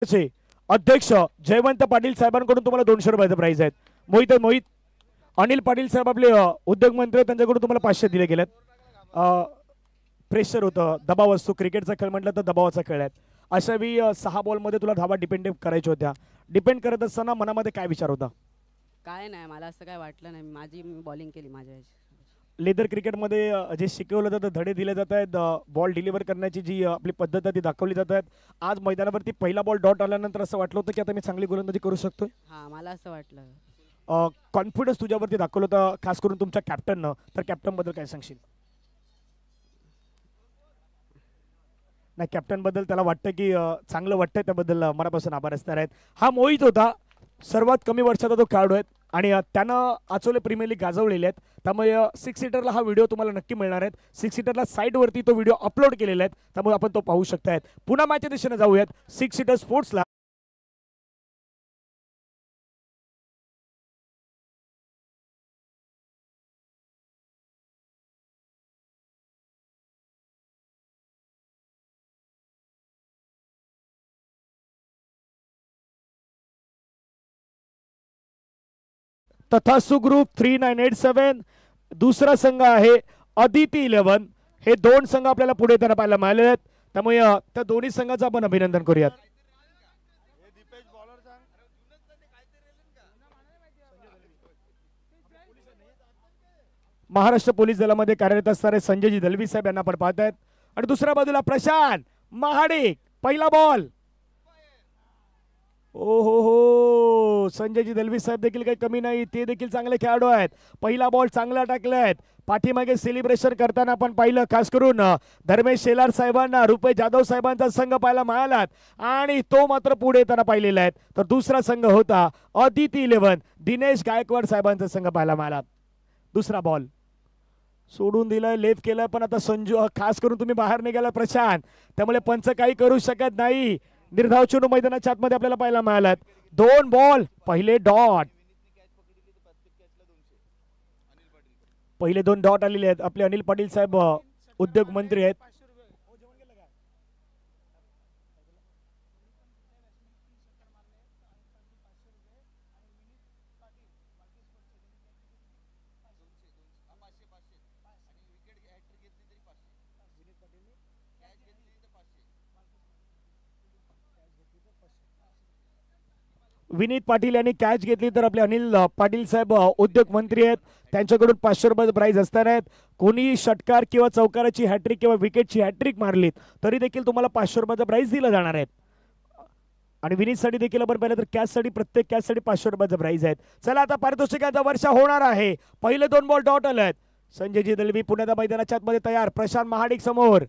चे अध्यक्ष जयवंत पाटील साहेबांकडून तुम्हाला 200 रुपयाचे प्राइस आहेत. मोहित अनिल पाटील साहेब आपले उद्योग मंत्री, त्यांच्याकडून तुम्हाला 500 दिले गेलेत. प्रेशर होतं, दबाव असतो, क्रिकेटचा खेळ म्हटलं तर दबावाचा खेळ आहे. अशा वेळी 6 बॉलमध्ये तुला धावा डिपेंड करायच्या होत्या. डिपेंड करत असताना मनामध्ये काय विचार होता? काय नाही, मला असं काय वाटलं नाही. माझी बॉलिंग केली माझ्या. लेदर क्रिकेटमध्ये जे शिकवलं जातं, धडे दिले जात आहेत, बॉल डिलिव्हर करण्याची जी आपली पद्धत आहे ती दाखवली जात आहेत. आज मैदानावरती पहिला बॉल डॉट आल्यानंतर असं वाटलं होतं की आता मी चांगली गोलंदाजी करू शकतोय? हां, मला असं वाटलं. कॉन्फिडन्स तुझ्यावरती दाखवलं होतं, खास करून तुमच्या कॅप्टननं. तर कॅप्टन बद्दल काय सांगशील? नाही, कॅप्टन बद्दल त्याला वाटतं की चांगलं वाटतंय, त्याबद्दल मनापासून आभार असणार आहेत. हा मोहित होता, सर्वात कमी वर्षाचा तो खेळाडू आहे आणि त्यानं आचोले प्रीमियर लीग गाजवलेले आहेत. त्यामुळे 6 सीटरला हा व्हिडिओ तुम्हाला नक्की मिळणार आहे. 6 सीटरला साईटवरती तो व्हिडिओ अपलोड केलेला आहे, त्यामुळे आपण तो पाहू शकतायत. पुन्हा मॅचच्या दिशेने जाऊयात 6 सीटर स्पोर्ट्सला. तथासु ग्रुप 3987 दुसरा संघ आहे अदिती 11. हे 2 संघ आपल्याला पुढे येताना पाहायला मिळाले आहेत, त्यामुळे त्या दोन्ही संघाचं आपण अभिनंदन करूयात. महाराष्ट्र पोलीस दलामध्ये कार्यरत असणारे संजयजी दलवी साहेब यांना आपण पाहत आहेत. आणि दुसऱ्या बाजूला प्रशांत महाडिक, पहिला बॉल. ओ हो, संजयजी दलवी साहेब देखील काही कमी नाही, ते देखील चांगले खेळाडू आहेत. पहिला बॉल चांगला टाकलाय. पाठीमागे सेलिब्रेशन करताना आपण पाहिलं, खास करून धर्मेश शेलार साहेबांना, रुपेश जाधव साहेबांचा संघ पाहायला मिळाला आणि तो मात्र पुढे येताना पाहिलेला आहे. तर दुसरा संघ होता अदिती 11, दिनेश गायकवाड साहेबांचा संघ पाहायला मिळाला. दुसरा बॉल सोडून दिलाय, लेफ्ट केलाय, पण आता संजू, खास करून तुम्ही बाहेर निघाला प्रशांत, त्यामुळे पंच काही करू शकत नाही. निर्धाव चेंडू मैदानाच्या आतमध्ये आपल्याला पाहायला मिळाला. 2 बॉल, पहिले डॉट. पहिले 2 डॉट आलेले आहेत. आपले अनिल पाटील साहेब उद्योग मंत्री आहेत. विनीत पाटील यांनी कॅच घेतली तर आपले अनिल पाटील साहेब उद्योग मंत्री आहेत, त्यांच्याकडून 500 रुपयाचे प्राइज असणार आहेत. कोणी षटकार किंवा चौकाराची हॅट्रिक किंवा विकेटची हॅट्रिक मारलीत तरी देखील तुम्हाला 500 रुपयाचा प्राइज दिला जाणार आहे. आणि विनीतसाठी देखील आपण पाहिलं तर कॅचसाठी, प्रत्येक कॅचसाठी 500 रुपयाचा प्राइज आहेत. चला आता पारितोषिकांचा वर्षा होणार आहे. पहिले 2 बॉल डॉट आलेत. संजयजी दलवी पुण्याच्या मैदानाच्या आतमध्ये तयार. प्रशांत महाडिक समोर.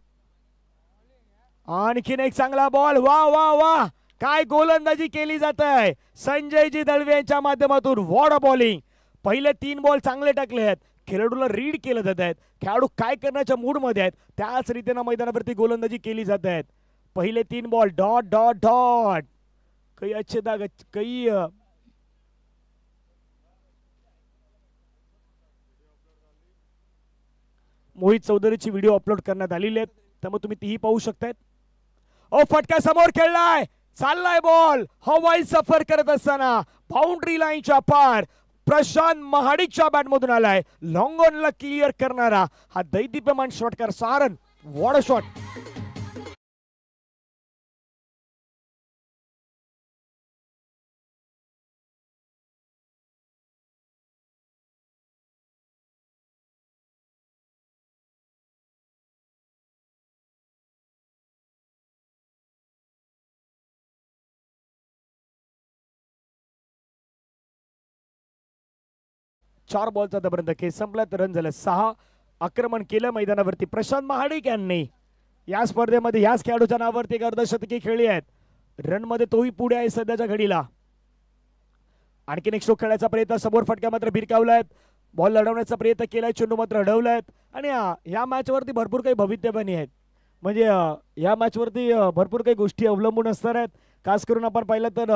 आणखीन एक चांगला बॉल. वा वा वा, काय गोलंदाजी केली जात आहे संजयजी दळवे यांच्या माध्यमातून. What a bowling. पहिले 3 बॉल चांगले टाकले आहेत. खेळाडूला रीड केलं जात आहेत. खेळाडू काय करण्याच्या मूडमध्ये आहेत त्याच रीतीने मैदानावरती गोलंदाजी केली जात आहेत. पहिले 3 बॉल डॉट डॉट डॉट. काही अच्छे दाग, काही मोहित चौधरीची व्हिडिओ अपलोड करण्यात आलेली आहेत, त्यामुळे तुम्ही तीही पाहू शकताय. ओ, फटका समोर खेळलाय, चाललाय बॉल हवाई सफर करत असताना बाउंड्री लाईनच्या पार प्रशांत महाडिकच्या बॅटमधून आलाय. लॉंग ऑनला क्लिअर करणारा हा दैदिप्यमान षटकार सारण. What a shot. चार बॉलचा आतापर्यंत खेळ संपला तर रन झालं 6. आक्रमण केलं मैदानावरती प्रशांत महाडिक यांनी. या स्पर्धेमध्ये याच खेळाडूच्या नावावरती एक अर्धशतकी खेळली आहेत. रन मध्ये तोही पुढे आहे सध्याच्या घडीला. आणखीन एक स्ट्रोक खेळायचा प्रयत्न, समोर फटका मात्र भिरकावलाय. बॉल लढवण्याचा प्रयत्न केलाय, चेंडू मात्र अडवलाय. आणि या मॅच वरती भरपूर काही भवितव्यवाणी आहेत. म्हणजे या मॅच वरती भरपूर काही गोष्टी अवलंबून असणार आहेत. खास करून आपण पाहिलं तर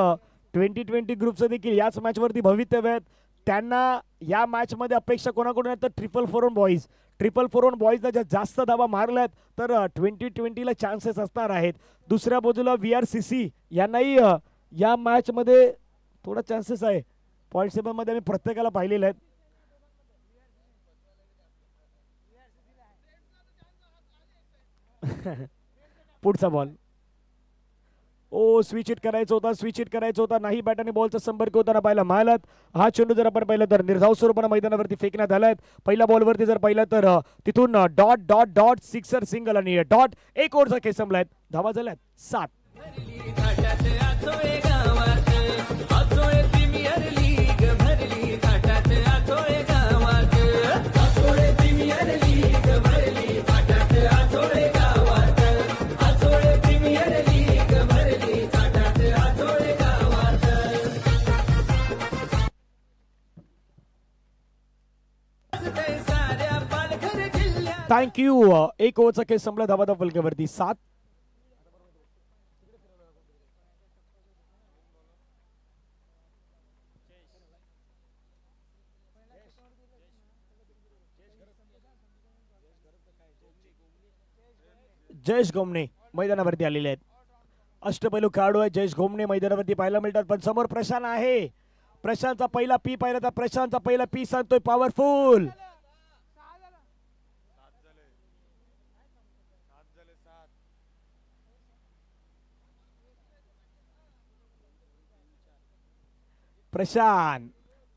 2020 ग्रुपचं देखील याच मॅच वरती भवितव्य आहेत. त्यांना या मॅच मध्ये अपेक्षा कोणाकडून आहेत तर 444 बॉईज ट्रिपल 4 बॉईजला ज्या जास्त धावा मारल्यात तर 2020ला चान्सेस असणार आहेत. दुसऱ्या बाजूला VRCC यांनाही या मॅचमध्ये थोडा चान्सेस आहे. पॉईंट मध्ये आम्ही प्रत्येकाला पाहिलेलं आहे. पुढचा बॉल. ओ स्विच इट करायचं होता, स्विच इट करायचं होता, नाही बॅट आणि बॉलचा संपर्क होताना पाहिला मालत. हा चेंडू जर आपण पाहिलं तर निर्धाव स्वरूपाने मैदानावरती फेकण्यात आलाय. पहिल्या बॉलवरती जर पाहिलं तर तिथून dot dot dot sixer single आणि डॉट. एक ओव्हरचा खेळ संपलाय. धावा झाल्यात 7. थँक्यू. एक ओव्हरचा खेळ संपला. धावा फलकावरती 7. जयेश गोमणे मैदानावरती आलेले आहेत. अष्टपैलू खेळाडू आहे जयेश गोमणे मैदानावरती पाहायला मिळतात. पण समोर प्रशांत आहे. प्रशांतचा पहिला पी पाहिला तर प्रशांतचा पहिला पी सांगतोय पॉवरफुल. प्रशांत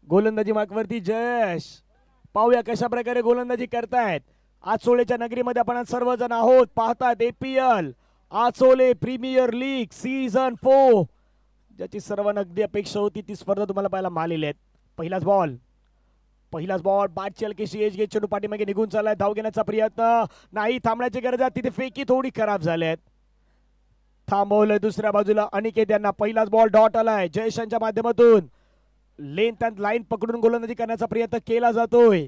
गोलंदाजी मार्कवरती जयेश. पाहूया कशा प्रकारे गोलंदाजी करतायत. आचोलेच्या नगरीमध्ये आपण सर्वजण आहोत. पाहतात APL आचोले प्रीमियर लीग सीझन 4 ज्याची सर्वांना अगदी अपेक्षा होती ती स्पर्धा तुम्हाला पाहायला मिळालेली आहेत. पहिलाच बॉल बॅटची हलकीशी एज घेत चेंडू पाठीमागे निघून चाललाय. धाव घेण्याचा प्रयत्न नाही. थांबण्याची गरज आहे. तिथे फेकी थोडी खराब झाल्यात. थांबवलंय. दुसऱ्या बाजूला अनिकेत यांना पहिलाच बॉल डॉट आलाय. जयेशांच्या माध्यमातून लेंथ अँड लाईन पकडून गोलंदाजी करण्याचा प्रयत्न केला जातोय.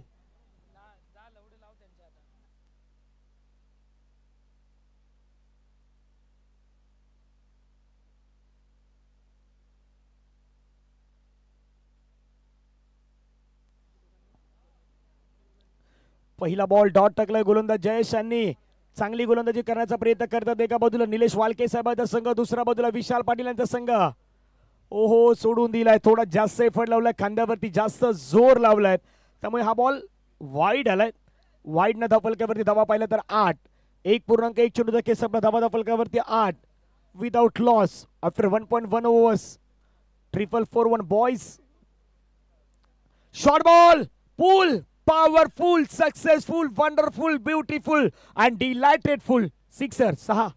पहिला बॉल डॉट टाकलाय. गोलंदाज जयेश यांनी चांगली गोलंदाजी करण्याचा प्रयत्न करतात. एका बाजूला निलेश वालके साहेबांचा संघ, दुसऱ्या बाजूला विशाल पाटील यांचा संघ. ओहो सोडून दिलाय. थोडा जास्त एफर्ट लावलाय. खांद्यावरती जास्त जोर लावलाय. त्यामुळे हा बॉल वाईड आलाय. वाईड न धावफलकावरती धावा पाहिला तर 8. 1.1 चेंडूचा खेळ संपला. धावा धावफलकावरती 8 without loss after 1.1 overs. 4-4-1 boys. Short ball pull. Powerful, successful, wonderful, beautiful and delightful. Sixer 6.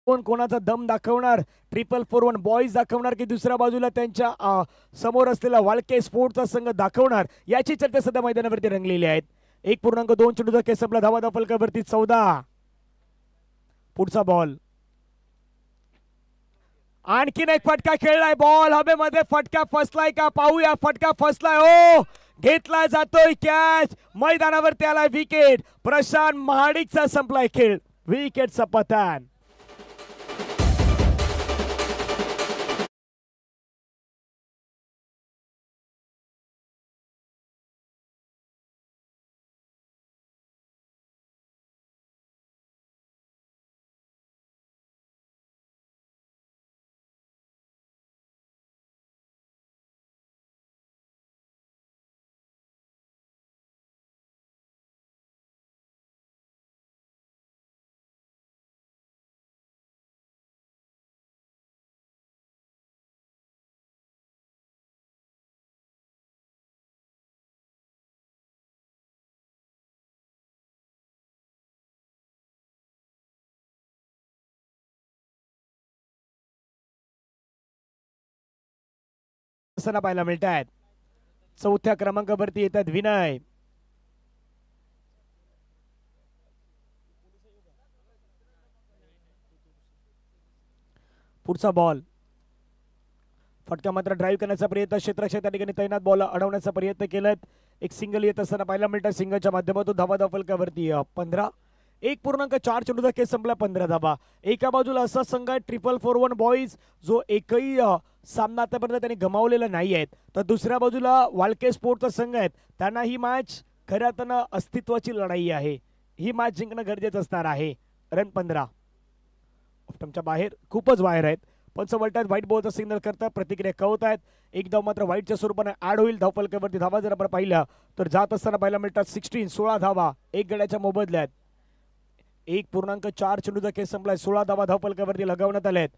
कोण कोणाचा दम दाखवणार. 4-4-1 बॉयज दाखवणार की दुसऱ्या बाजूला त्यांच्या समोर असलेला वाळके स्पोर्टचा संघ दाखवणार. याची चर्चा सध्या मैदानावरती रंगलेली आहेत. 1.2 चेंडूचा खेळ संपला. धावा धावफलकावरती 14. पुढचा बॉल. आणखीन एक फटका खेळलाय. बॉल हवेमध्ये. फटका फसलाय का पाहूया. फटका फसलाय. ओ घेतला जातोय कॅच. मैदानावरती आलाय विकेट. प्रशांत महाडिकचा संपलाय खेळ. विकेटचा पतन. असताना पाहायला मिळत आहेत. चौथ्या क्रमांकावरती येतात विनय. पुढचा बॉल फटका मात्र ड्राईव्ह करण्याचा प्रयत्न, क्षेत्ररक्षक त्या ठिकाणी तैनात, बॉल अडवण्याचा प्रयत्न केलात. एक सिंगल येत असताना पाहायला मिळतात सिंगलच्या माध्यमातून. धावा फलकावरती 15. 1.4 चेंडूचा खेळ संपला, 15 धावा. एका बाजूला असा संघ आहे 444 बॉईज जो एकही सामना आतापर्यंत त्यांनी गमावलेला नाही आहेत, तर दुसऱ्या बाजूला वाळके स्पोर्टचा संघ आहेत, त्यांना ही मॅच खऱ्या अर्थानं अस्तित्वाची लढाई आहे. ही मॅच जिंकणं गरजेचं असणार आहे. रन 15 ऑफ्टमच्या बाहेर, खूपच बाहेर आहेत. पंच वळतात, व्हाईट बॉलचा सिग्नल करतात, प्रतिक्रिया कळवत आहेत. एक धाव मात्र व्हाईटच्या स्वरूपाने ऍड होईल. धावफलकावरती धावा जर आपण पाहिल्या तर जात असताना पाहायला मिळतात 16 धावा एक गड्याच्या मोबदल्यात. 1.4 चेंडूचा खेळ संपलाय, 16 धावा धावफलकावरती लगावण्यात आल्यात.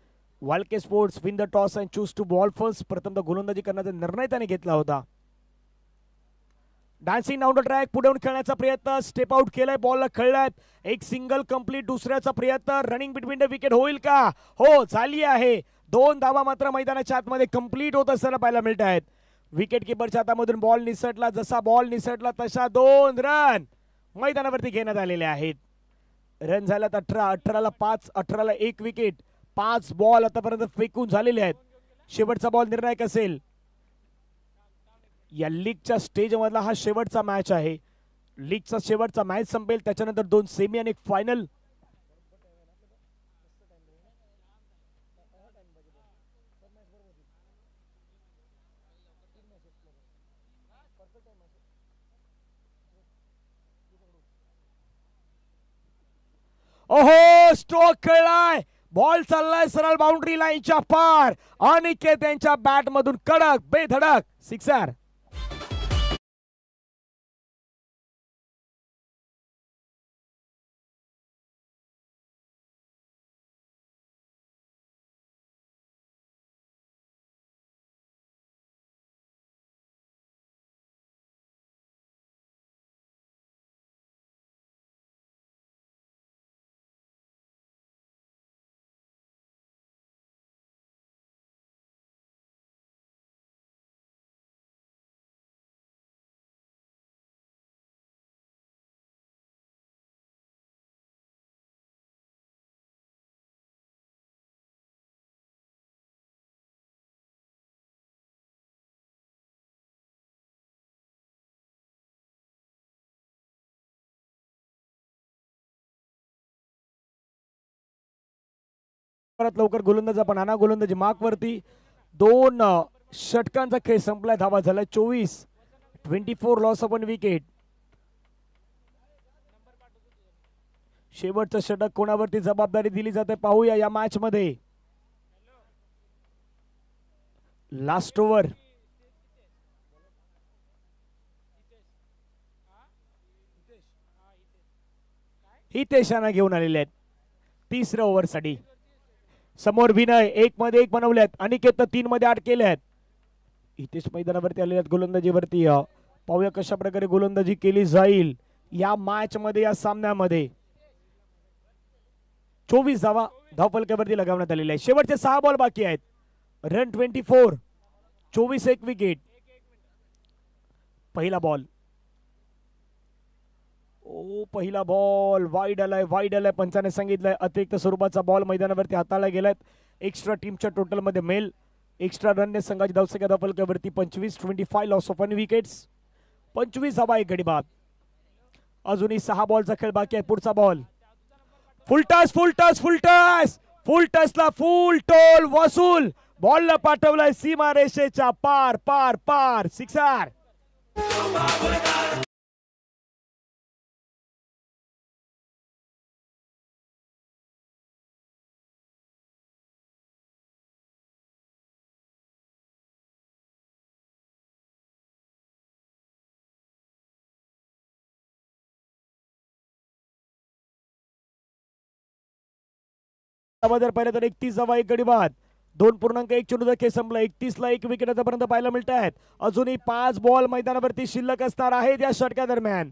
Walke sports win the toss and choose to bowl first. प्रथम गोलंदाजी करण्याचा निर्णय त्याने घेतला होता. डान्सिंग डाऊन द ट्रॅक, पुढे खेळण्याचा प्रयत्न, स्टेप आउट केलाय, बॉलला खेळलाय. एक सिंगल कंप्लीट, दुसऱ्याचा प्रयत्न, रनिंग बिटवीन द विकेट होईल का? हो, झाली आहे. 2 धावा मात्र मैदानाच्या आतमध्ये कंप्लीट होत असताना पाहायला मिळत आहेत. विकेट किपरच्या हातामधून बॉल निसटला, जसा बॉल निसटला तशा 2 रन मैदानावरती घेण्यात आलेले आहेत. रन झाल्यात 18. 18ला 5, 18ला 1 विकेट. 5 बॉल आतापर्यंत फेकून झालेले आहेत. शेवटचा बॉल निर्णायक असेल. या लीगच्या स्टेज मधला हा शेवटचा मॅच आहे. लीगचा शेवटचा मॅच संपेल, त्याच्यानंतर 2 सेमी आणि एक फायनल. ओहो, स्ट्रोक खेळलाय, बॉल चाललाय सरळ बाउंड्री लाईनच्या पार. अनिकेत यांच्या बॅट मधून कडक बेधडक सिक्सर. लवकर गोलंदाज आपण आणा. गोलंदाजी मार्क वरती. 2 षटकांचा खेळ संपलाय, धावा झाला 24. 24 लॉस ऑफ 1 विकेट. शेवटचं षटक कोणावरती जबाबदारी दिली जाते पाहूया या मॅच मध्ये. Last over. हितेशाना घेऊन आलेले आहेत 3ऱ्या ओव्हर साठी. समोर विनय 1 मध्ये 1 बनवल्यात, अनिकेत 3 मध्ये 8 केल्यात. हितेश मैदानावरती आलेले आहेत गोलंदाजीवरती. पाहूया कशा प्रकारे गोलंदाजी केली जाईल या मॅच मध्ये, या सामन्यामध्ये. 24 धावा धावफलकावरती लगावण्यात आलेले आहे. शेवटचे 6 बॉल बाकी आहेत. रन 24. 24 1 विकेट. पहिला बॉल. पहिला बॉल वाईड आलाय, वाईड आलाय. पंचाने सांगितलंय अतिरिक्त स्वरूपाचा बॉल मैदानावरती हाताळला गेलाय. एक्स्ट्रा टीमच्या टोटल मध्ये मेल. एक्स्ट्रा रनने संघाची धावसंख्या धावफलकावरती 25. 25 लॉस ऑफ 1 विकेट्स. 25 धावा 1 गडी बाद. अजूनही 6 बॉलचा खेळ बाकी आहे. पुढचा ball. Full touch, full touch, full touch, full टचला फुल टोल वसूल. बॉलला पाठवलाय सीमा रेषेच्या पार पार पार. सिक्सर. जर पाहिलं तर 31 धावा 1 गडी बाद. 2.1 चेंडूचा खेळ संपला. 31 ला 1 विकेट आतापर्यंत पाहायला मिळत आहेत. अजूनही 5 बॉल मैदानावरती शिल्लक असणार आहेत या षटका दरम्यान.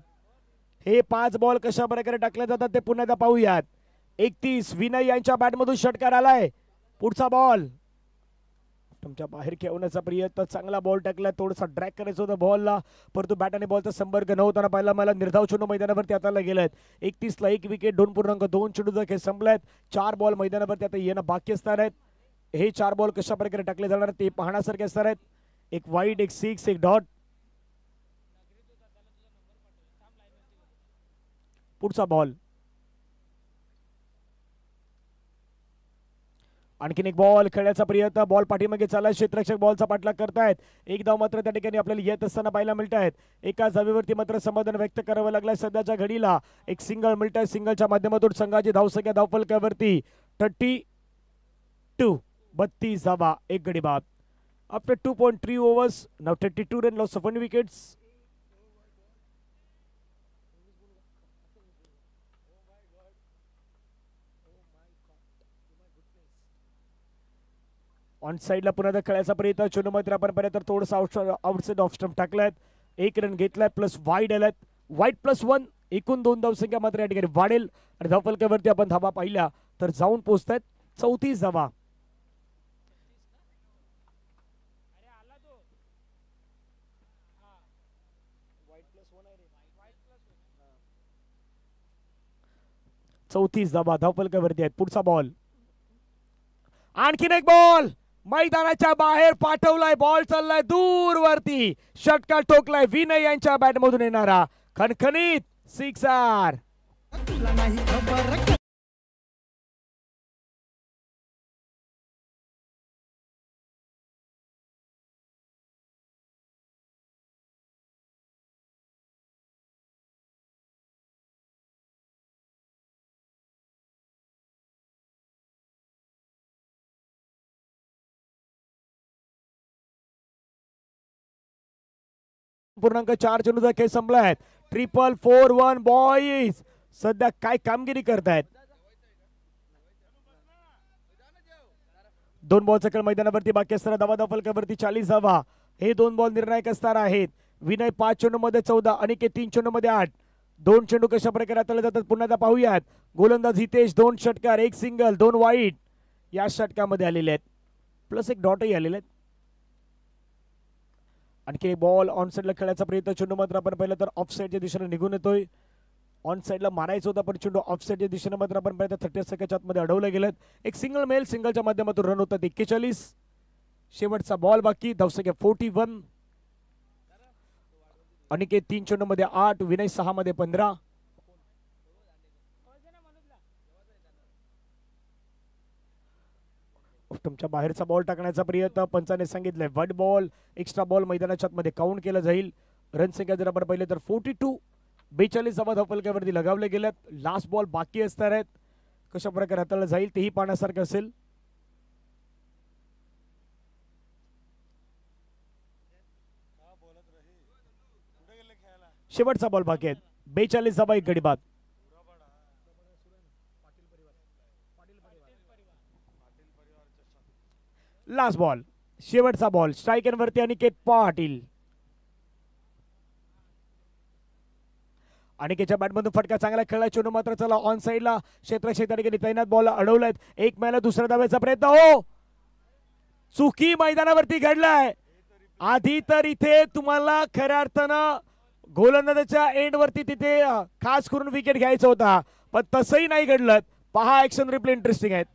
हे 5 बॉल कशा प्रकारे टाकले जातात ते पुन्हा एकदा पाहूयात. 31 विनय यांच्या बॅटमधून षटकार आलाय. पुढचा बॉल तुमच्या बाहेर खेळवण्याचा प्रयत्न, चांगला बॉल टाकला, थोडासा ड्रॅग करायचा होता बॉलला, परंतु बॅट आणि बॉलचा संपर्क नव्हताना पाहिला मला. निर्धाव चेंडू मैदानावरती आता गेलेत. 31 ला 1 विकेट, 2.2 चेंडूचा खेळ संपलायत. 4 बॉल मैदानावरती आता येणं बाकी असणार आहेत. हे 4 बॉल कशा प्रकारे टाकले जाणार ते पाहण्यासारखे असणार आहेत. एक वाईड, एक सिक्स, एक डॉट. पुढचा बॉल, आणखीन एक बॉल खेळण्याचा प्रयत्न, बॉल पाठीमागे चालला, क्षेत्ररक्षक बॉलचा पाठलाग करतायत. एक धाव मात्र त्या ठिकाणी आपल्याला येत असताना पाहायला मिळत आहेत. एका धावेवरती मात्र समाधान व्यक्त करावं लागलंय सध्याच्या घडीला. एक सिंगल मिळत आहे, सिंगलच्या माध्यमातून संघाची धावसंख्या धावफलकावरती 32, 32 धावा, एक गडी बाद. After 2.3 overs, now 32 run, loss of 1 wickets. On साइडला पुन्हा खेळायचा प्रयत्न, चेंडू मात्र आपण पर्यंत थोडंसं आउटसाइड ऑफ स्टंप टाकलाय. 1 रन घेतलाय, प्लस वाईड आलात, वाईड +1, एकूण 2 धावसंख्या मात्र या ठिकाणी वाढेल आणि धावफलकावरती आपण धावा पाहिल्या तर जाऊन पोहोचतायत 34 धावा. चौतीस धावा धावफलकावरती आहेत. पुढचा बॉल, आणखीन एक बॉल मैदानाच्या बाहेर पाठवलाय, बॉल चाललाय दूरवरती, षटकार ठोकलाय विनय यांच्या बॅट मधून येणारा खणखणीत सिक्सर. पूर्णांक 4 चेंडूचा खेळ संपलाय. 4-4-1 बॉईज सध्या काय कामगिरी करतायत. 2 बॉलचा खेळ मैदानावरती बाकी असताना धावा धावफलकावरती 40 धावा. हे 2 बॉल निर्णायक असणार आहेत. विनय 5 चेंडू मध्ये 14, अनिकेत 3 चेंडू मध्ये 8. 2 चेंडू कशा प्रकारे हाताळले जातात पुन्हा एकदा पाहूयात. गोलंदाज हितेश 2 षटकार, 1 सिंगल, 2 वाईड या षटकामध्ये आलेले आहेत, प्लस एक डॉटही आलेले आहेत. आणखी बॉल ऑन साइडला खेळायचा प्रयत्न, चेंडू मात्र आपण पाहिलं तर ऑफ साइडच्या दिशेने निघून येतोय. ऑन साइडला मारायचं होता पण चेंडू ऑफ साइडच्या दिशेने मात्र आपण पाहिलं 30 सेकंडच्या आतमध्ये अडवले गेलेत. एक सिंगल मेल, सिंगलच्या माध्यमातून रन होतात 41. शेवटचा बॉल बाकी, धावसंख्या 41. अनिकेत 3 चेंडू मध्ये 8, विनय 6 मध्ये 15. तुमच्या बाहेरचा बॉल टाकण्याचा प्रयत्न, पंचाने सांगितलंय वड बॉल, एक्स्ट्रा बॉल मैदानाच्या आतमध्ये काउंट केला जाईल. रन संख्या जर आपण पाहिले तर 42, 42 धावा धावफलकावरती लगावले गेल्यात. लास्ट बॉल बाकी असणार आहेत, कशा प्रकारे हाताळलं जाईल तेही पाहण्यासारखं असेल. शेवटचा बॉल बाकी आहेत, 42 धावा, एक गडी बाद. लास्ट बॉल, शेवटचा बॉल, स्ट्रायकर वरती अनिकेत पाटील. अनिकेतच्या बॅटमधून फटका चांगला खेळला, चेंडू मात्र चला ऑन साइडला, क्षेत्ररक्षक ठिकाणी तैनात, बॉल अडवलाय. एक मैला दुसऱ्या धाव्याचा प्रयत्न, हो चुकी मैदानावरती घडलाय. आधी तर इथे तुम्हाला खऱ्या अर्थानं गोलंदाजाच्या एंड वरती तिथे खास करून विकेट घ्यायचा होता, पण तसंही नाही घडलं. पहा ऍक्शन रिप्ले इंटरेस्टिंग आहेत.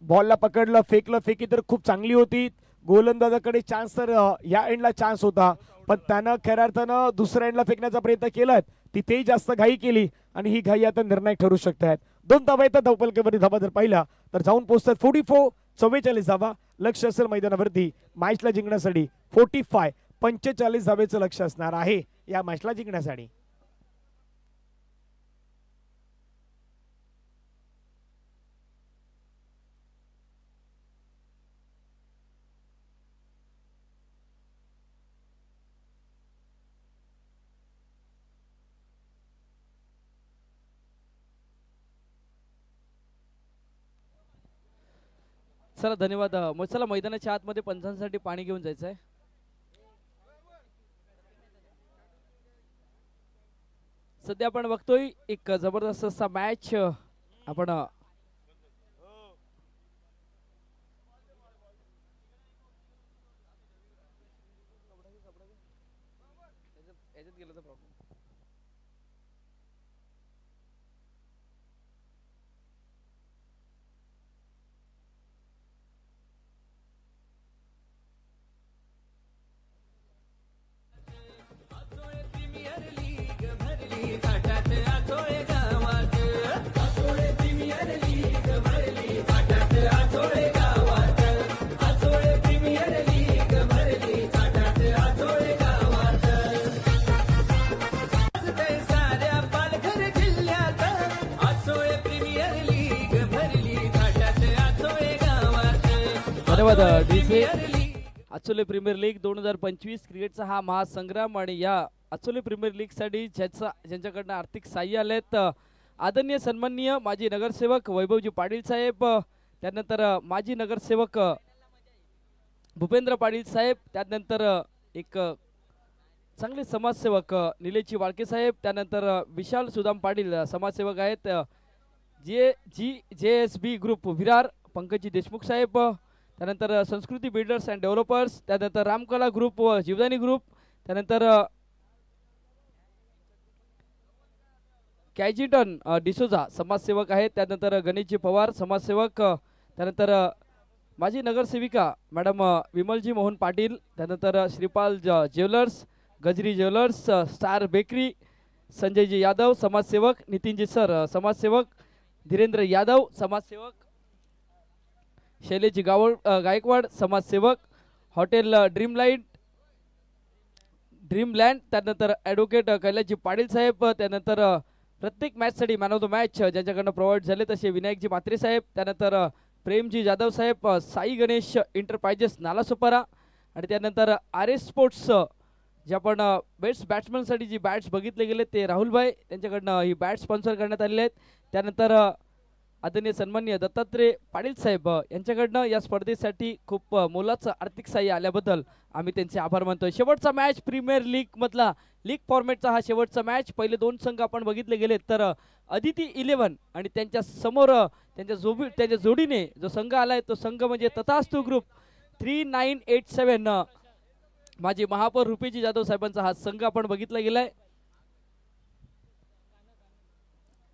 बॉलला पकडलं, फेकलं, फेकी तर खूप चांगली होती. गोलंदाजाकडे चान्स तर या एंडला चान्स होता, पण त्यानं खऱ्या अर्थानं दुसऱ्या एंडला फेकण्याचा प्रयत्न केला, तिथेही जास्त घाई केली आणि ही घाई आता निर्णायक ठरू शकतात. 2 धावा येतात धावफलकावरती. धावा जर पाहिला तर जाऊन पोहोचतात 44, 44 धावा. लक्ष असेल मैदानावरती मॅचला जिंकण्यासाठी 45, 45 धावेचं लक्ष असणार आहे या मॅचला जिंकण्यासाठी. चला धन्यवाद. मग चला मैदानाच्या आतमध्ये पंचांसाठी पाणी घेऊन जायचंय. सध्या आपण बघतोय एक जबरदस्त असा मॅच आपण धन्यवाद डीसी. अचोले प्रीमियर लीग 2025 क्रिकेटचा हा महासंग्राम आणि या अचोले प्रीमियर लीग साठी ज्यांच्याकडनं आर्थिक सहाय्य आलेत आदरणीय सन्माननीय माजी नगरसेवक वैभवजी पाटील साहेब, त्यानंतर माजी नगरसेवक भूपेंद्र पाटील साहेब, त्यानंतर एक चांगले समाजसेवक निलेशजी वाळके साहेब, त्यानंतर विशाल सुदाम पाटील समाजसेवक आहेत, JSB ग्रुप विरार पंकजी देशमुख साहेब, त्यानंतर संस्कृती बिल्डर्स अँड डेव्हलपर्स, त्यानंतर रामकला ग्रुप व जीवदानी ग्रुप, त्यानंतर कॅजिटन डिसोजा समाजसेवक आहेत, त्यानंतर गणेशजी पवार समाजसेवक, त्यानंतर माजी नगरसेविका मॅडम विमलजी मोहन पाटील, त्यानंतर Shripal jewellers, Gajri jewellers, star bakery, Sanjayji Yadav समाजसेवक, नितीनजी सर समाजसेवक, धीरेंद्र यादव समाजसेवक, शैलेशजी गायकवाड समाजसेवक, हॉटेल ड्रीमलँड, त्यानंतर ॲडव्होकेट कैलासजी पाटील साहेब, त्यानंतर प्रत्येक मॅचसाठी मॅन ऑफ द मॅच ज्यांच्याकडनं प्रोव्हाइड झाले तसे विनायकजी म्हात्रे साहेब, त्यानंतर प्रेमजी जाधव साहेब, साई गणेश एंटरप्राइजेस नालासोपारा, आणि त्यानंतर RS स्पोर्ट्स जे आपण बेस्ट बॅट्समनसाठी जी बॅट्स बघितले गेले ते राहुलभाई त्यांच्याकडनं ही बॅट स्पॉन्सर करण्यात आलेले आहेत. त्यानंतर आदरणीय सन्माननीय दत्तात्रय पाटील साहेब यांच्याकडनं या स्पर्धेसाठी खूप मोलाचं आर्थिक सहाय्य आल्याबद्दल आम्ही त्यांचे आभार मानतोय. शेवटचा मॅच प्रीमियर लीग मधला लीग फॉर्मॅटचा हा शेवटचा मॅच. पहिले दोन संघ आपण बघितले गेले तर अदिती 11 आणि त्यांच्या समोर त्यांच्या जोडीने जो संघ आलाय तो संघ म्हणजे तथास्तु ग्रुप 3987 माजी महापौर रुपेजी जाधव साहेबांचा हा संघ आपण बघितला गेलाय.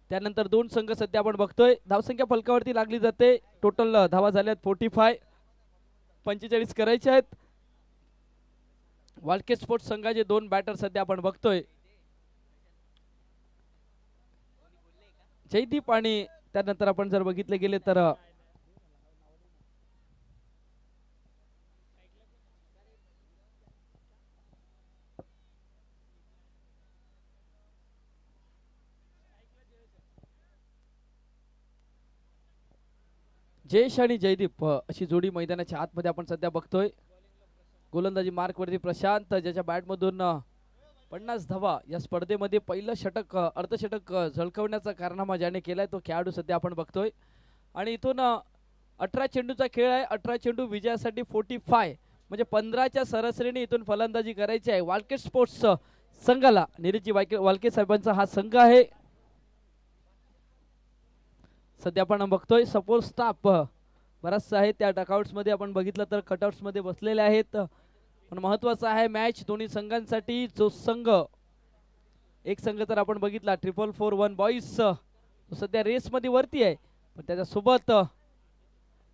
त्यानंतर दोन संघ सध्या आपण बघतोय. धावसंख्या फलकावरती लागली जाते. टोटल धावा झाल्यात 45 करायचे आहेत. वाळके स्पोर्ट्स संघाचे दोन बॅटर सध्या आपण बघतोय, जयदीप आणि त्यानंतर आपण जर बघितले गेले तर जयेश आणि जयदीप अशी जोडी मैदानाच्या आतमध्ये आपण सध्या बघतोय. गोलंदाजी मार्कवरती प्रशांत ज्याच्या बॅटमधून 50 धावा या स्पर्धेमध्ये पहिलं षटक अर्धशतक झळकवण्याचा कारनामा ज्याने केलाय तो खेळाडू सध्या आपण बघतोय. आणि इथून 18 चेंडूचा खेळ आहे. 18 चेंडू विजयासाठी 45 म्हणजे 15च्या सरासरीने इथून फलंदाजी करायची आहे. वाळके स्पोर्ट्स संघाला निरीजी वाळके साहेबांचा हा संघ आहे. सध्या आपण बघतोय सपोर्ट स्टाफ बराचसा आहे त्या डकआउट्स मध्ये. आपण बघितलं तर कटआउट्स मध्ये बसलेले आहेत. पण महत्वाचा आहे मॅच दोन्ही संघांसाठी. जो संघ एक संघ तर आपण बघितला 4441 बॉईज सध्या रेस मध्ये वरती आहे, पण त्याच्यासोबत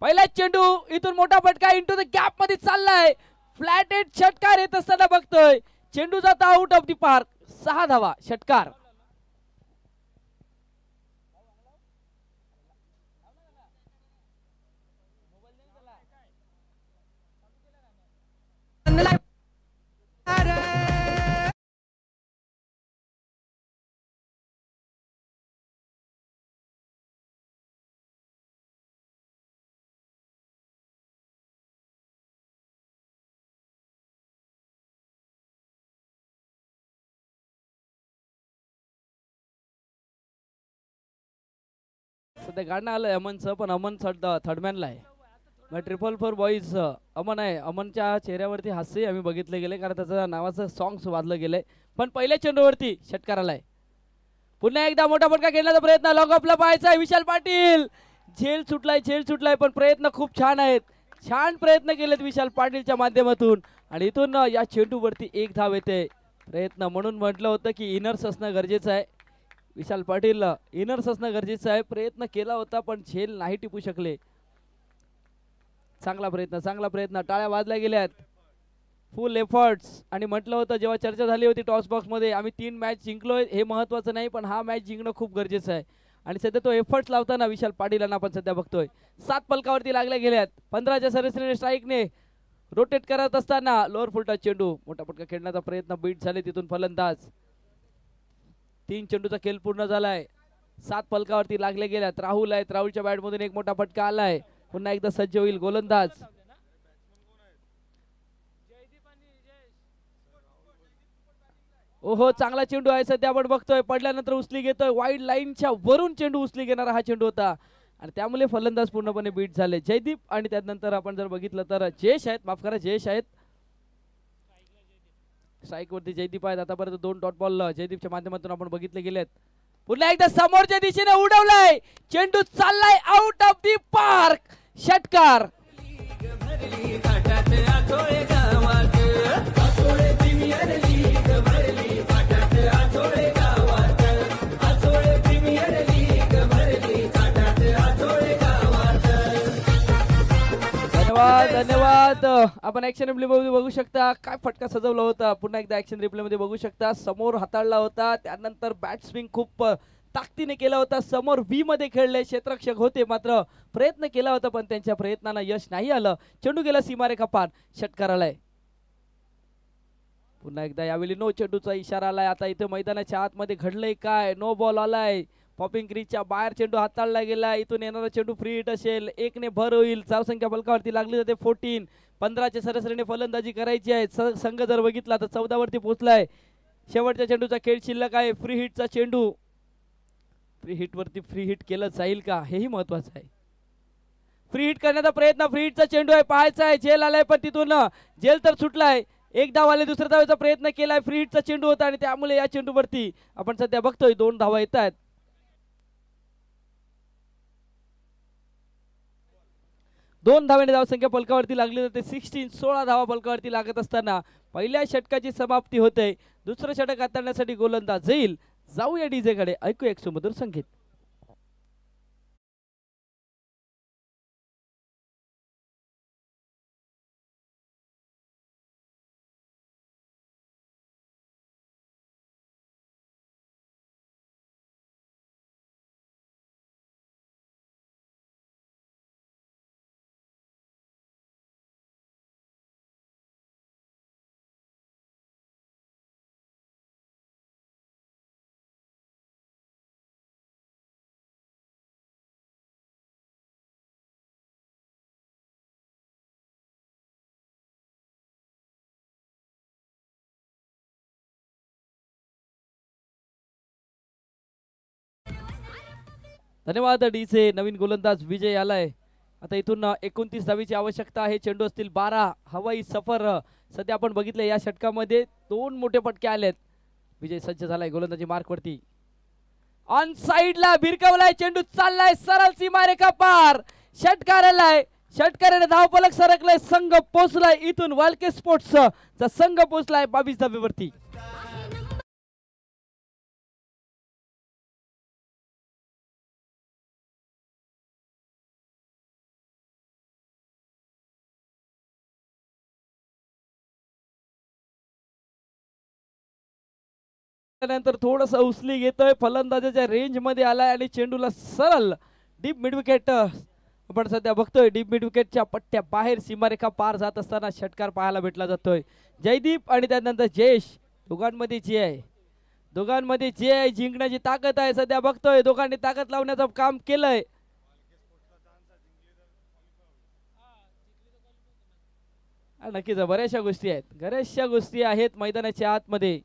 पहिला चेंडू इथून मोठा फटका इंटू द गॅप मध्ये चाललाय. फ्लॅट एट षटकार येत असताना बघतोय. चेंडू जाता आउट ऑफ द पार्क. 6 धावा षटकार. सध्या गाणं आलंय अमनचं, पण अमन थर्डमॅनला आहे. मग 444 बॉईज अमन आहे. अमनच्या चेहऱ्यावरती हास्य आम्ही बघितले गेले कारण त्याचं नावाचं सॉंग वाजलं गेलंय. पण पहिल्या चेंडूवरती षटकार आलाय. पुन्हा एकदा मोठा फटका खेळण्याचा प्रयत्न लॉग ऑफला पाहायचा आहे. विशाल पाटील झेल सुटलाय पण प्रयत्न खूप छान आहेत. छान प्रयत्न केलेत विशाल पाटीलच्या माध्यमातून आणि इथून या चेंडूवरती एक धाव येते. प्रयत्न म्हणून म्हटलं होतं की इनर्स असणं गरजेचं आहे. विशाल पाटील इनर्स असणं गरजेचं आहे. प्रयत्न केला होता पण झेल नाही टिपू शकले. चांगला प्रयत्न. टाळ्या वाजल्या गेल्यात. फुल एफर्ट्स. आणि म्हटलं होतं जेव्हा चर्चा झाली होती टॉस बॉक्स मध्ये आम्ही 3 मॅच जिंकलोय हे महत्वाचं नाही, पण हा मॅच जिंकणं खूप गरजेचं आहे. आणि सध्या तो एफर्ट्स लावताना विशाल पाटीलांना आपण सध्या बघतोय. 7 पलकावरती लागल्या गेल्यात. 15च्या सरासरीने स्ट्राईकने रोटेट करत असताना लोअर फुलटा चेंडू मोठा फटका खेळण्याचा प्रयत्न बीट झाले. तिथून फलंदाज 3 चेंडूचा खेळ पूर्ण झालाय. 7 पलकावरती लागले गेल्यात. राहुल आहेत. राहुलच्या बॅटमधून एक मोठा फटका आलाय. पुन्हा एकदा सज्ज होईल गोलंदाज. ओहो चांगला चेंडू आहे सध्या आपण बघतोय पडल्यानंतर उचली घेतोय वाईड लाईनच्या वरून चेंडू उचली घेणारा हा चेंडू होता आणि त्यामुळे फलंदाज पूर्णपणे बीट झाले जयदीप आणि त्यानंतर आपण जर बघितलं तर जयेश आहेत माफ करा जयेश आहेत स्ट्राईक वरती जयदीप आहेत आतापर्यंत 2 डॉट बॉल जयदीपच्या माध्यमातून आपण बघितले गेलेत पुन्हा एकदा समोरच्या दिशेने उडवलाय चेंडू चाललाय आउट ऑफ दी पार्क षटकार धन्यवाद धन्यवाद आपण ऍक्शन रिप्ले मध्ये बघू शकता काय फटका सजवला होता पुन्हा एकदा ऍक्शन रिप्ले मध्ये बघू शकता समोर हाताळला होता त्यानंतर बॅट स्विंग खूप ताकदीने केला होता समोर व्ही मध्ये खेळले क्षेत्ररक्षक होते मात्र प्रयत्न केला होता पण त्यांच्या प्रयत्नांना यश नाही आलं चेंडू गेला सीमारेखा पार षटकार आलाय पुन्हा एकदा यावेळी नो चेंडूचा इशारा आलाय आता इथे मैदानाच्या आतमध्ये घडलंय काय नो बॉल आलाय पॉपिंग क्रीजच्या बाहेर चेंडू हाताळला गेला इथून येणारा चेंडू फ्री हिट असेल 1 ने भर होईल धावसंख्या फलकावरती लागली जाते 14 15च्या सरासरीने फलंदाजी करायची आहे संघ जर बघितला तर 14 वरती पोहोचलाय शेवटच्या चेंडूचा खेळ शिल्लक आहे फ्री हिटचा चेंडू फ्री हिट वरती फ्री हिट केलं जाईल का हेही महत्वाचं आहे फ्री हिट करण्याचा प्रयत्न फ्री हिटचा चेंडू आहे पाहायचा आहे जेल आलाय पण तिथून जेल तर सुटलाय एक धाव आले दुसऱ्या धावेचा प्रयत्न केलाय फ्री हिटचा चेंडू होता आणि त्यामुळे या चेंडूवरती आपण सध्या बघतोय 2 धावा येत आहेत 2 धावेने धावसंख्या फलकावरती लागली जाते 16 धावा फलकावरती लागत असताना पहिल्या षटकाची समाप्ती होते दुसरं षटक हाताळण्यासाठी गोलंदाज जाईल जाऊया डीजे कडे ऐकू एक सुमधुर संगीत धन्यवाद डीचे नवीन गोलंदाज विजय आलाय आता इथून 29 धावीची आवश्यकता आहे चेंडू असतील 12 हवाई सफर सध्या आपण बघितले या षटकामध्ये 2 मोठे पटके आलेत विजय सज्ज झालाय गोलंदाजी मार्क वरती ऑन साइडला भिरकवलाय चेंडू चाललाय सरळ सीमारेखा पार षटकार आलाय षटकाराने धावफलक सरकलाय संघ पोहोचलाय इथून वालके स्पोर्ट्स चा संघ पोहोचलाय 22 धावेवरती त्यानंतर थोडस उचली घेतोय फलंदाजाच्या रेंज मध्ये आलाय आणि चेंडूला सरळ डीप मिड विकेट आपण सध्या बघतोय डीप मिड विकेटच्या पट्ट्या बाहेर सीमारेखा पार जात असताना षटकार पाहायला भेटला जातोय जयदीप आणि त्यानंतर जयेश दोघांमध्ये जे आहे जिंकण्याची ताकद आहे सध्या बघतोय दोघांनी ताकद लावण्याचं काम केलंय नक्कीच बऱ्याचशा गोष्टी आहेत मैदानाच्या आतमध्ये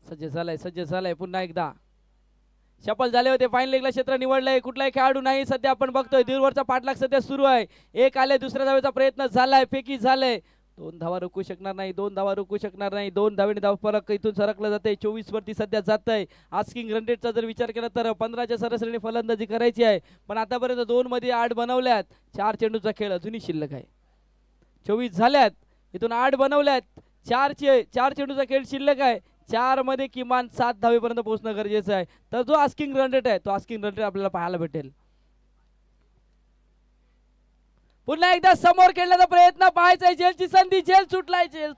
सज्ज झालाय पुन्हा एकदा शपल झाले होते फाईन लेगला क्षेत्र निवडलंय कुठलाही खेळाडू नाही सध्या आपण बघतोय दूरवरचा पाठलाग सध्या सुरू आहे एक आले दुसऱ्या धावेचा प्रयत्न झालाय फेकी झालाय 2 धावा रोखू शकणार नाही 2 धावेने धावफलक इथून सरकलं जाते 24 वरती सध्या जात आहे आस्किंग रन रेटचा जर विचार केला तर 15च्या सरासरीने फलंदाजी करायची आहे पण आतापर्यंत 2 मध्ये 8 बनवल्यात 4 चेंडूचा खेळ अजूनही शिल्लक आहे 24 झाल्यात इथून 8 बनवल्यात 4 चेंडूचा खेळ शिल्लक आहे 4 मध्ये किमान 7 धावेपर्यंत पोहोचणं गरजेचं आहे तर जो आस्किंग रन रेट आहे तो आस्किंग रन रेट आपल्याला पाहायला भेटेल पुन्हा एकदा समोर खेळण्याचा प्रयत्न पाहायचा जेलची संधी जेल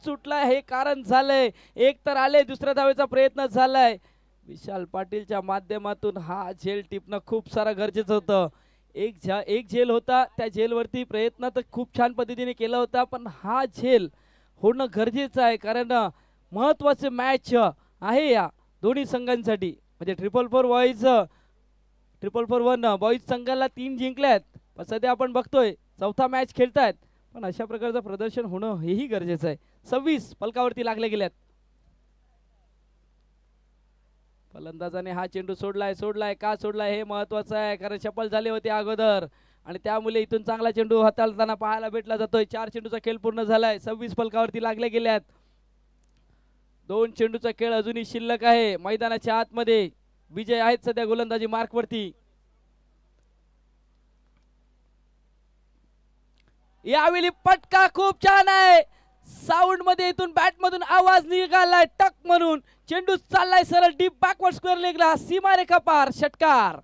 सुटलाय हे कारण झालंय एक तर आले दुसऱ्या धावेचा प्रयत्न झालाय विशाल पाटीलच्या माध्यमातून हा झेल टिपणं खूप सारा गरजेचं होतं एक झेल होता त्या झेलवरती प्रयत्न तर खूप छान पद्धतीने केला होता पण हा झेल होणं गरजेचं आहे कारण महत्वाचे मॅच आहे या दोन्ही संघांसाठी म्हणजे 4-4-1 बॉईज संघाला 3 जिंकल्यात पण सध्या आपण बघतोय चौथा मॅच खेळतायत पण अशा प्रकारचं प्रदर्शन होणं हेही गरजेचं आहे 26 पलकावरती लागले गेल्यात फलंदाजाने हा चेंडू सोडलाय का सोडलाय हे महत्वाचं आहे, कारण शफल झाले होते अगोदर आणि त्यामुळे इथून चांगला चेंडू हाताळताना पाहायला भेटला जातोय. 4 चेंडूचा खेळ पूर्ण झालाय, 26 फलकावरती लागले गेल्यात. 2 चेंडूचा खेळ अजूनही शिल्लक आहे. मैदानाच्या आतमध्ये विजय आहेत सध्या गोलंदाजी मार्कवरती. यावेळी पटका खूप छान आहे, साऊंड मध्ये इथून बॅट मधून आवाज निघालाय टक म्हणून. चेंडू चाललाय सरळ डीप बॅकवर्ड स्क्वेअर लेगला, सीमारेखा पार षटकार.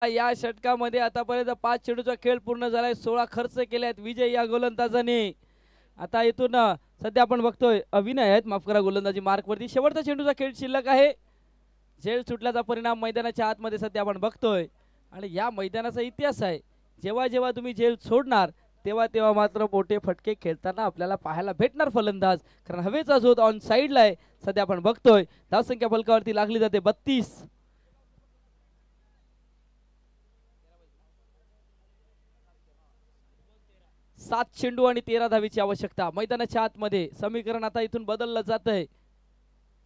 या षटकामध्ये आतापर्यंत 5 चेंडूचा खेळ पूर्ण झालाय, 16 खर्च केल्यात विजय या गोलंदाजाने. आता इथून सध्या आपण बघतोय अविनय आहेत, माफ करा, गोलंदाजी मार्कवरती. शेवटचा चेंडूचा खेळ शिल्लक आहे. झेल सुटल्याचा परिणाम मैदानाच्या आतमध्ये सध्या आपण बघतोय आणि या मैदानाचा इतिहास आहे, जेव्हा जेव्हा तुम्ही झेल सोडणार तेव्हा तेव्हा मात्र मोठे फटके खेळताना आपल्याला पाहायला भेटणार फलंदाज, कारण हवेचा झोत ऑन साईडला आहे सध्या आपण बघतोय. धावसंख्या फलकावरती लागली जाते 32. 7 चेंडू आणि 13 धावीची आवश्यकता. मैदानाच्या आतमध्ये समीकरण आता इथून बदललं जात आहे.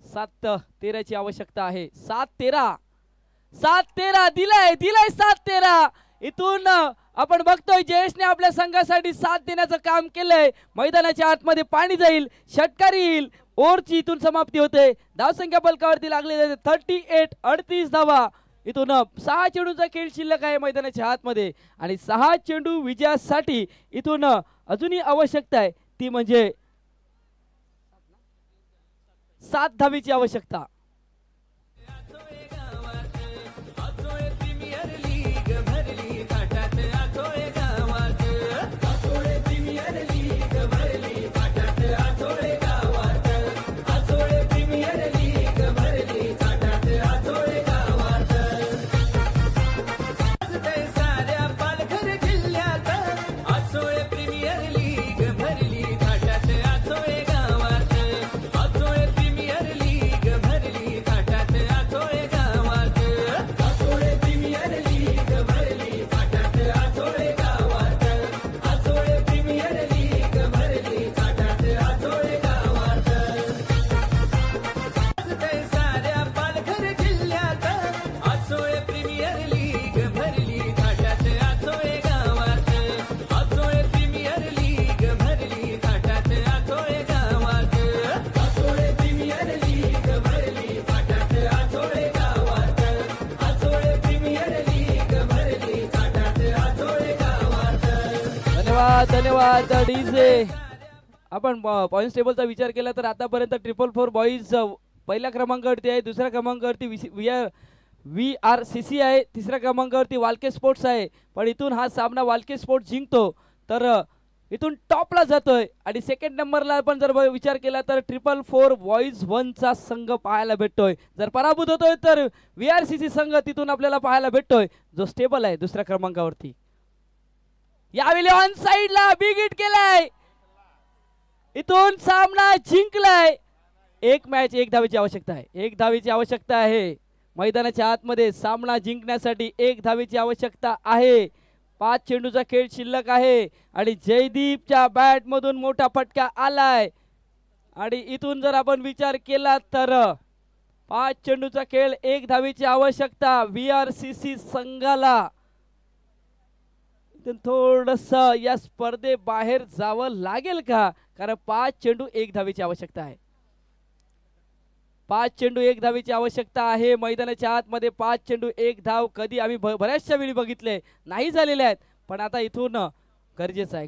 7-13 ची आवश्यकता आहे. 7-13 दिलाय 7-13. इथून आपण बघतोय जयेशने आपल्या संघासाठी 7 देण्याचं काम केलंय. मैदानाच्या आतमध्ये पाणी जाईल, षटकार येईल, ओव्हरची इथून समाप्ती होते. धावसंख्या फलकावरती लागली जाते 38. 38 धावा. इथून 6 चेंडूचा खेळ शिल्लक आहे मैदानाच्या आतमध्ये आणि 6 चेंडू विजयासाठी इथून अजूनही आवश्यकता आहे, ती म्हणजे 7 धावीची आवश्यकता. धन्यवाद डीजे. आपण पॉइंट टेबलचा विचार केला तर आतापर्यंत 444 बॉईज पहिल्या क्रमांकावरती आहे, दुसऱ्या क्रमांकावरती VRCC आहे, तिसऱ्या क्रमांकावरती वाल्के स्पोर्ट्स आहे. पण इथून हा सामना वाल्के स्पोर्ट्स जिंकतो तर इथून टॉपला जातोय आणि सेकंड नंबरला आपण जर विचार केला तर 444 बॉईज 1 चा संघ पाहायला भेटतोय. जर पराभूत होतोय तर VRCC संघ तिथून आपल्याला पाहायला भेटतोय, जो स्टेबल आहे दुसऱ्या क्रमांकावरती. यावेळी ऑन साइडला बिग हिट केलाय, इथून सामना जिंकलाय. 1 मॅच 1 धावेची आवश्यकता आहे. 1 धावेची आवश्यकता आहे मैदानाच्या आतमध्ये. सामना जिंकण्यासाठी 1 धावेची आवश्यकता आहे. 5 चेंडूचा खेळ शिल्लक आहे आणि जयदीपच्या बॅट मधून मोठा फटका आलाय आणि इथून जर आपण विचार केला तर 5 चेंडूचा खेळ 1 धावेची आवश्यकता VRCC संघाला. थोडस या स्पर्धे बाहेर जावं लागेल का, कारण 5 चेंडू 1 धावेची आवश्यकता आहे. 5 चेंडू 1 धावेची आवश्यकता आहे मैदानाच्या आतमध्ये. 5 चेंडू 1 धाव कधी आम्ही बऱ्याचशा वेळी बघितले नाही झालेले आहेत, पण आता इथून गरजेचं आहे.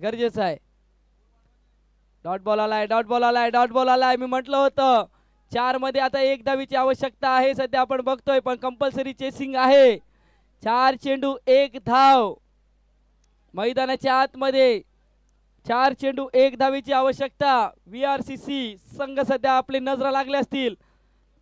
डॉट बॉल आलाय. मी म्हटलं होतं 4 मध्ये आता 1 धावेची आवश्यकता आहे. सध्या आपण बघतोय पण कंपल्सरी चेसिंग आहे. 4 चेंडू 1 धाव मैदानाच्या आतमध्ये. 4 चेंडू 1 धावेची आवश्यकता. VRCC संघ सध्या आपले नजरा लागले असतील.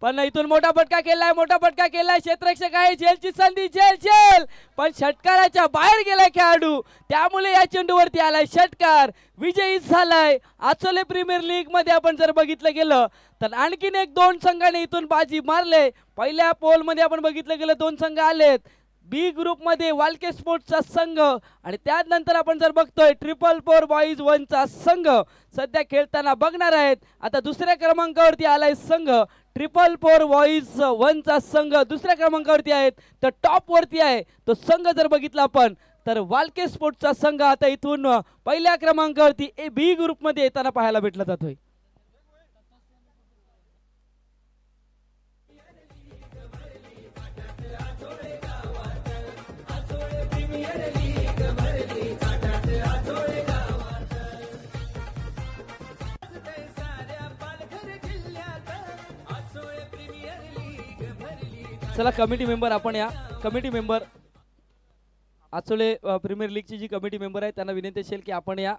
पण इथून मोठा फटका केलाय क्षेत्ररक्षक आहे, झेलची संधी, झेल पण षटकाराच्या बाहेर गेलाय खेळाडू, त्यामुळे या चेंडूवरती आलाय षटकार, विजयी झालाय. आचोले प्रीमियर लीग मध्ये आपण जर बघितलं गेलं तर आणखीन एक 2 संघाने इथून बाजी मारले. पहिल्या पोल मध्ये आपण बघितलं गेलं 2 संघ आलेत. बी ग्रुप मध्ये वालके स्पोर्ट्सचा संघ आणि त्यानंतर आपण जर बघतोय 444 बॉईज 1 चा संघ सध्या खेळताना बघणार आहेत. आता दुसऱ्या क्रमांकावरती आलाय संघ 444 बॉईज 1 चा संघ दुसऱ्या क्रमांकावरती आहेत. तर टॉप वरती आहे तो संघ जर बघितला आपण तर वालके स्पोर्ट्सचा संघ आता इथून पहिल्या क्रमांकावरती बी ग्रुप मध्ये येताना पाहायला भेटला जातोय. चला कमिटी मेंबर आपण या कमिटी मेंबर आचोले प्रीमियर लीगची जी कमिटी मेंबर आहे त्यांना विनंती असेल की आपण या